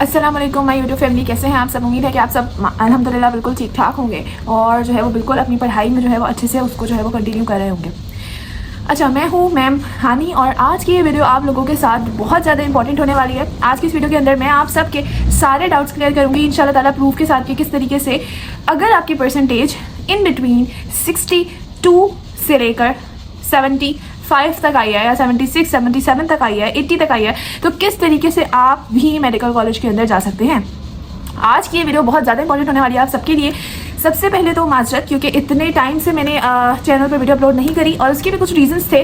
अस्सलाम वालेकुम my YouTube family, कैसे हैं आप सब। उम्मीद है कि आप सब अल्हम्दुलिल्लाह बिल्कुल ठीक ठाक होंगे और जो है वो बिल्कुल अपनी पढ़ाई में जो है वो अच्छे से उसको जो है वो कंटिन्यू कर रहे होंगे। अच्छा, मैं हूँ मैम हानी और आज की ये वीडियो आप लोगों के साथ बहुत ज़्यादा इंपॉर्टेंट होने वाली है। आज की इस वीडियो के अंदर मैं आप सब के सारे डाउट्स क्लियर करूँगी इंशाल्लाह ताला, प्रूफ के साथ कि किस तरीके से अगर आपकी परसेंटेज इन बिटवीन 62 से लेकर 75 तक आई है या 76, 77 तक आई है, 80 तक आई है, तो किस तरीके से आप भी मेडिकल कॉलेज के अंदर जा सकते हैं। आज की ये वीडियो बहुत ज़्यादा इंपॉर्टेंट होने वाली है आप सबके लिए। सबसे पहले तो माजरत, क्योंकि इतने टाइम से मैंने चैनल पर वीडियो अपलोड नहीं करी और उसके भी कुछ रीजंस थे।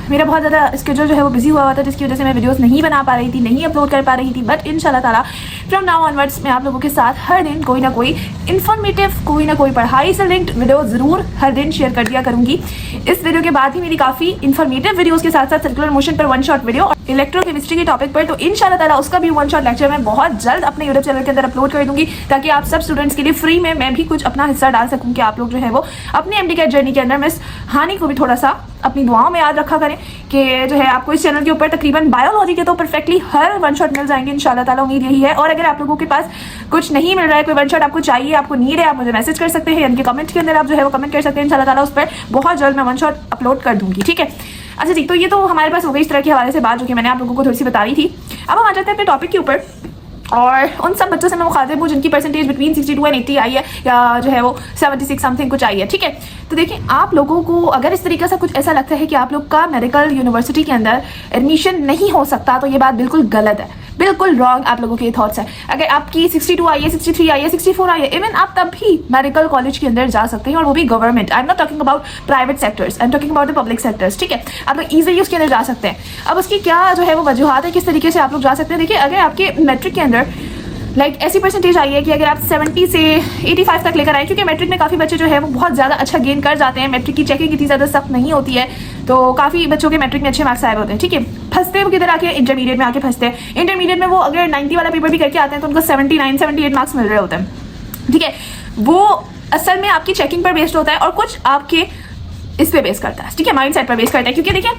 मेरा बहुत ज़्यादा स्केड्यूल जो है वो बिजी हुआ हुआ था, जिसकी वजह से मैं वीडियोस नहीं बना पा रही थी, नहीं अपलोड कर पा रही थी। बट इंशाल्लाह ताला फ्रॉम नाउ ऑनवर्ड्स मैं आप लोगों के साथ हर दिन कोई ना कोई इन्फॉर्मेटिव, कोई ना कोई पढ़ाई से लिंक्ड वीडियो ज़रूर हर दिन शेयर कर दिया करूँगी। इस वीडियो के बाद ही मेरी काफ़ी इन्फॉर्मेटिव वीडियोज़ के साथ साथ सर्कुलर मोशन पर 1 शॉट वीडियो और इलेक्ट्रोकेमिस्ट्री के टॉपिक पर, तो इंशाल्लाह ताला उसका भी 1 शॉट लेक्चर मैं बहुत जल्द अपने यूट्यूब चैनल के अंदर अपलोड कर दूंगी, ताकि आप सब स्टूडेंट्स के लिए फ्री में मैं भी कुछ अपना हिस्सा डाल सकूं कि आप लोग जो है वो अपनी एमडी कैट जर्नी के अंदर मिस हानी को भी थोड़ा सा अपनी दुआओं में याद रखा करें कि जो है आपको इस चैनल के ऊपर तकरीबन बायोलॉजी के तो परफेक्टली हर 1 शॉट मिल जाएंगे इंशाल्लाह ताला, उम्मीद यही है। और अगर आप लोगों के पास कुछ नहीं मिल रहा है, कोई 1 शॉट आपको चाहिए, आपको नीड है, आप मुझे मैसेज कर सकते हैं, यानी कि कमेंट के अंदर आप जो है वो कमेंट कर सकते हैं। इंशाल्लाह ताला उस पर बहुत जल्द मैं 1 शॉट अपलोड कर दूंगी, ठीक है। अच्छा जी, तो ये तो हमारे पास हो गई इस तरह के हवाले से बात, जो कि मैंने आप लोगों को थोड़ी सी बता रही थी। अब हम आ जाते हैं अपने टॉपिक के ऊपर और उन सब बच्चों से मैं मुखातिब हूँ जिनकी परसेंटेज बिटवीन 62 एंड 80 आई है, या जो है वो 76 समथिंग कुछ आई है, ठीक है। तो देखिए, आप लोगों को अगर इस तरीके से कुछ ऐसा लगता है कि आप लोग का मेडिकल यूनिवर्सिटी के अंदर एडमिशन नहीं हो सकता, तो ये बात बिल्कुल गलत है, बिल्कुल रॉन्ग आप लोगों के थॉट्स है। अगर आपकी 62 आई है, 63 आई है, 64 आई है, इवन आप तब भी मेडिकल कॉलेज के अंदर जा सकते हैं, और वो भी government. I am not talking about private sectors, I am talking about the public sectors, ठीक है। आप लोग ईजिली उसके अंदर जा सकते हैं। अब उसकी क्या जो है वो वजूहत है, किस तरीके से आप लोग जा सकते हैं। देखिए, अगर आपके मैट्रिक के अंदर ऐसी परसेंटेज आई है कि अगर आप 70 से 85 तक लेकर आए, क्योंकि मैट्रिक में काफ़ी बच्चे जो है वो बहुत ज़्यादा अच्छा गेन कर जाते हैं, मैट्रिक की चेकिंग इतनी ज़्यादा सख्त नहीं होती है, तो काफ़ी बच्चों के मैट्रिक में अच्छे मार्क्स आए होते हैं, ठीक है। फंसते वो किधर आके, इंटरमीडिएट में आके फंसते हैं। इंटरमीडिएट में वो अगर 90 वाला पेपर भी करके आते हैं तो उनको 79, 78 मार्क्स मिल रहे होते हैं, ठीक है। वो असल में आपकी चेकिंग पर बेस्ड होता है और कुछ आपके इस पर बेस करता है, ठीक है, माइंड सेट पर बेस करता है। क्योंकि देखिए,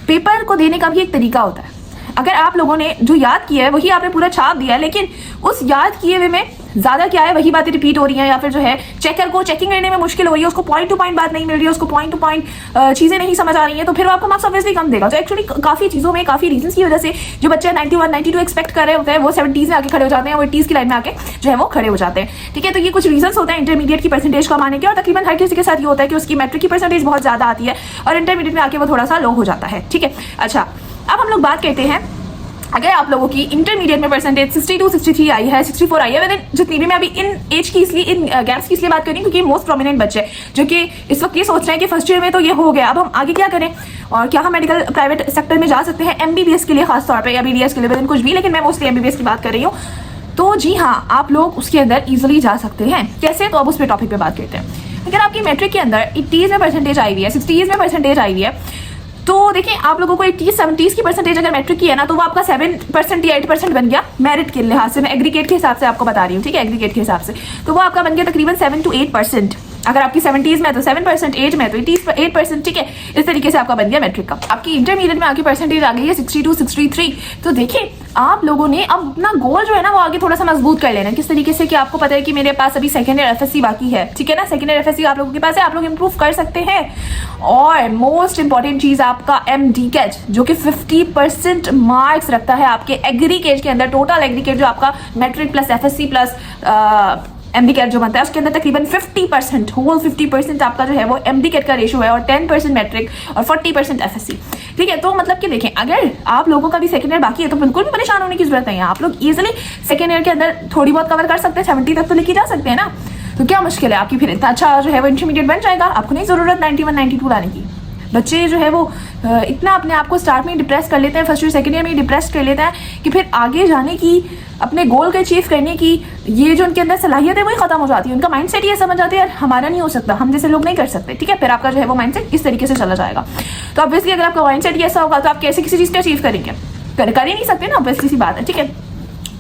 पेपर को देने का भी एक तरीका होता है। अगर आप लोगों ने जो याद किया है वही आपने पूरा छाप दिया है, लेकिन उस याद किए हुए में ज़्यादा क्या है, वही बातें रिपीट हो रही हैं, या फिर जो है चेकर को चेकिंग करने में मुश्किल हो रही है, उसको पॉइंट टू पॉइंट बात नहीं मिल रही है, उसको पॉइंट टू पॉइंट चीज़ें नहीं समझ आ रही हैं, तो फिर आपको मार्क्स ऑब्वियसली कम देगा। तो एक्चुअली काफ़ी चीज़ों में, काफ़ी रीजंस की वजह से जो बच्चे 91, 92 एक्सपेक्ट कर रहे होते हैं, वो 70s में आके खड़े हो जाते हैं, वो 80s की लाइन में आके जो है वो खड़े हो जाते हैं, ठीक है। तो ये कुछ रीजंस होते हैं इंटरमीडिएट की परसेंटेज कम आने के, और तकरीबन हर किसी के साथ ये होता है कि उसकी मैट्रिक की परसेंटेज बहुत ज़्यादा आती है और इंटरमीडिएट में आके वो थोड़ा सा लो हो जाता है, ठीक है। अच्छा, अब हम लोग बात करते हैं, अगर आप लोगों की इंटरमीडिएट में परसेंटेज 62, 63 आई है, 64 आई है, वैसे जितनी भी, मैं अभी इन एज की इसलिए, इन गैप्स की इसलिए बात कर रही हूँ क्योंकि मोस्ट प्रोमिनेंट बच्चे जो कि इस वक्त ये सोच रहे हैं कि फर्स्ट ईयर में तो ये हो गया, अब हम आगे क्या करें और क्या हम मेडिकल प्राइवेट सेक्टर में जा सकते हैं, एमबीबीएस के लिए खास तौर पर, या बीडीएस के लिए, वैसे कुछ भी, लेकिन मैं मोस्टली एमबीबीएस की बात कर रही हूँ। तो जी हाँ, आप लोग उसके अंदर ईजिली जा सकते हैं। कैसे, तो अब उस पर टॉपिक पर बात करते हैं। अगर आपकी मैट्रिक के अंदर 80s में परसेंटेज आई हुई है, 60s में परसेंटेज आई हुई है, तो देखिए, आप लोगों को 80, 70s की परसेंटेज अगर मैट्रिक की है ना, तो वो आपका 7% या 8% बन गया मेरिट के लिहाज से। मैं एग्रीगेट के हिसाब से आपको बता रही हूँ, ठीक है, एग्रीगेट के हिसाब से, तो वो आपका बन गया तकरीबन 7 to 8%। अगर आपकी 70s में तो 7%, 8 में तो 8%, ठीक है। इस तरीके से आपका बन गया मैट्रिक का। आपकी इंटरमीडिएट में आपकी परसेंटेज आ गई है 62, 63। तो देखिए, आप लोगों ने अब अपना गोल जो है ना वो आगे थोड़ा सा मजबूत कर लेना। किस तरीके से कि आपको पता है कि मेरे पास अभी सेकेंड ईयर एफएससी बाकी है, ठीक है ना, सेकेंड ईयर एफएससी आप लोगों के पास है, आप लोग इंप्रूव कर सकते हैं। और मोस्ट इंपॉर्टेंट चीज आपका एमडी कैट, जो कि 50% मार्क्स रखता है आपके एग्रीगेट के अंदर। टोटल एग्रीगेट जो आपका matric plus FSc plus MDCAT जो बनता है, उसके अंदर तकरीबन 50%, होल 50% आपका जो है वो एमडी कैट का रेशो है, और 10% मैट्रिक और 40% एफएससी, ठीक है। तो मतलब कि देखें, अगर आप लोगों का भी सेकेंड ईयर बाकी है तो बिल्कुल भी परेशान होने की जरूरत नहीं है। आप लोग इजीली सेकेंड ईयर के अंदर थोड़ी बहुत कवर कर सकते हैं, 70 तक तो लेके जा सकते हैं ना। तो क्या मुश्किल है, आपकी फिर इतना अच्छा जो है वो इंटरमीडिएट बन जाएगा, आपको नहीं जरूरत 91, 92 लाने की। बच्चे जो है वो इतना अपने आप को स्टार्ट में डिप्रेस कर लेते हैं, फर्स्ट ईयर सेकेंड ईयर में डिप्रेस कर लेते हैं कि फिर आगे जाने की, अपने गोल को अचीव करने की ये जो उनके अंदर सलाहियत है वही खत्म हो जाती है। उनका माइंडसेट ये समझ आती है, यार हमारा नहीं हो सकता, हम जैसे लोग नहीं कर सकते, ठीक है। फिर आपका जो है वो माइंडसेट इस तरीके से चला जाएगा। तो ऑब्वियसली अगर आपका माइंडसेट ऐसा होगा तो आप कैसे किसी चीज़ को अचीव करेंगे, कर ही नहीं सकते ना, ऑब्वियसली सी बात है, ठीक है।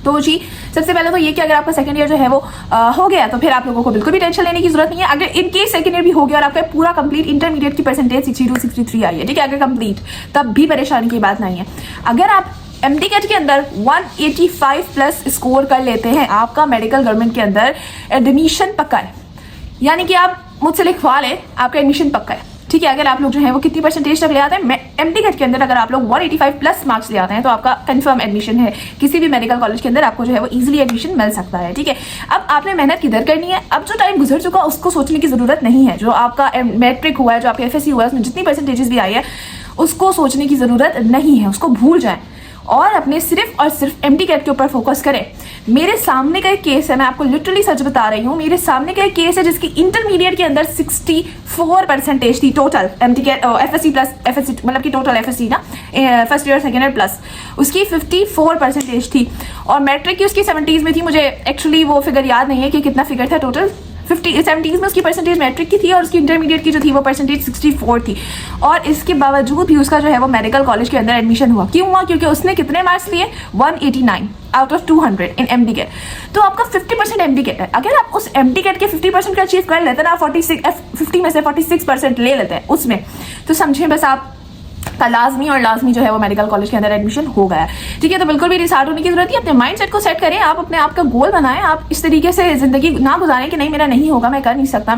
तो जी, सबसे पहले तो ये कि अगर आपका सेकंड ईयर जो है वो हो गया, तो फिर आप लोगों को बिल्कुल भी टेंशन लेने की जरूरत नहीं है। अगर इन केस सेकंड ईयर भी हो गया और आपका पूरा कंप्लीट इंटरमीडिएट की परसेंटेज 62, 63 आई है, ठीक है, अगर कंप्लीट, तब भी परेशानी की बात नहीं है। अगर आप एमडी कैट के अंदर 185 प्लस स्कोर कर लेते हैं, आपका मेडिकल गवर्नमेंट के अंदर एडमिशन पक्का है। यानी कि आप मुझसे लिखवा लें, आपका एडमिशन पक्का है। ठीक है, अगर आप लोग जो है वो कितनी परसेंटेज तक ले आते हैं, एमडी कैट के अंदर अगर आप लोग 185 प्लस मार्क्स ले आते हैं तो आपका कंफर्म एडमिशन है किसी भी मेडिकल कॉलेज के अंदर, आपको जो है वो इजीली एडमिशन मिल सकता है। ठीक है, अब आपने मेहनत किधर करनी है, अब जो टाइम गुजर चुका उसको सोचने की जरूरत नहीं है। जो आपका मैट्रिक हुआ है, जो आपका एफएससी हुआ है, उसमें जितनी परसेंटेजेस भी आई है उसको सोचने की जरूरत नहीं है, उसको भूल जाएं और अपने सिर्फ और सिर्फ एमडी कैट के ऊपर फोकस करें। मेरे सामने का एक केस है, मैं आपको लिटरली सच बता रही हूँ, मेरे सामने का एक केस है जिसकी इंटरमीडिएट के अंदर 64 परसेंटेज थी total MDCAT FSc plus FSc, मतलब कि टोटल एफएससी ना, first year second year plus, उसकी 54 परसेंटेज थी और मैट्रिक की उसकी 70s में थी। मुझे एक्चुअली वो फिगर याद नहीं है कि कितना फिगर था टोटल, 70s में उसकी परसेंटेज मैट्रिक की थी और उसकी इंटरमीडिएट की जो थी वो परसेंटेज 64 थी। और इसके बावजूद भी उसका जो है वो मेडिकल कॉलेज के अंदर एडमिशन हुआ। क्यों हुआ? क्योंकि उसने कितने मार्क्स लिए, 189 out of 200 in MDCAT. तो आपका 50% एमडी कैट है। अगर आप उस एमडी कैट के 50% का अचीव कर लेते हैं ना, 50 में से 46% ले लेते हैं उसमें, तो समझिए बस आप का लाजमी जो है वो मेडिकल कॉलेज के अंदर एडमिशन हो गया। ठीक है, तो बिल्कुल भी डिसहार्ट होने की जरूरत नहीं, अपने माइंड सेट को सेट करें, आप अपने आप का गोल बनाएं। आप इस तरीके से जिंदगी ना गुजारें कि नहीं मेरा नहीं होगा, मैं कर नहीं सकता,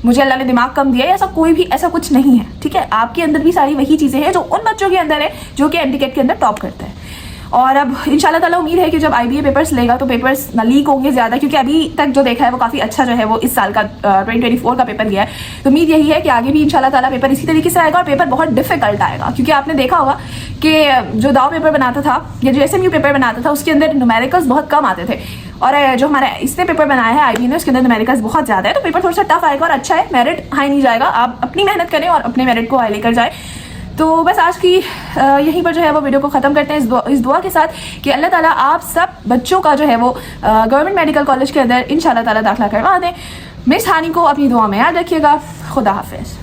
मुझे अल्लाह ने दिमाग कम दिया है, ऐसा कोई भी ऐसा कुछ नहीं है। ठीक है, आपके अंदर भी सारी वही चीजें हैं जो उन बच्चों के अंदर है जो कि एमडी कैट के अंदर टॉप करते हैं। और अब इंशाल्लाह ताला उम्मीद है कि जब आईबीए पेपर्स लेगा तो पेपर्स ना लीक होंगे ज़्यादा, क्योंकि अभी तक जो देखा है वो काफ़ी अच्छा जो है वो इस साल का 2024 का पेपर गया है। तो उम्मीद यही है कि आगे भी इंशाल्लाह ताला पेपर इसी तरीके से आएगा और पेपर बहुत डिफिकल्ट आएगा, क्योंकि आपने देखा होगा कि जो दाव पेपर बनाता था या जो एसएमयू पेपर बनाता था उसके अंदर न्यूमेरिकल्स बहुत कम आते थे, और जो हमारा इसने पेपर बनाया है आईबीए ने उसके अंदर न्यूमेरिकल्स बहुत ज़्यादा है। तो पेपर थोड़ा सा टफ आएगा और अच्छा है, मेरिट हाई नहीं जाएगा। आप अपनी मेहनत करें और अपने मेरिट को हाई लेकर जाए। तो बस आज की यहीं पर जो है वो वीडियो को ख़त्म करते हैं इस दुआ के साथ कि अल्लाह ताला आप सब बच्चों का जो है वो गवर्नमेंट मेडिकल कॉलेज के अंदर इंशाल्लाह ताला दाखिला करवा दें। मिस हानी को अपनी दुआ में याद रखिएगा। खुदा हाफिज़।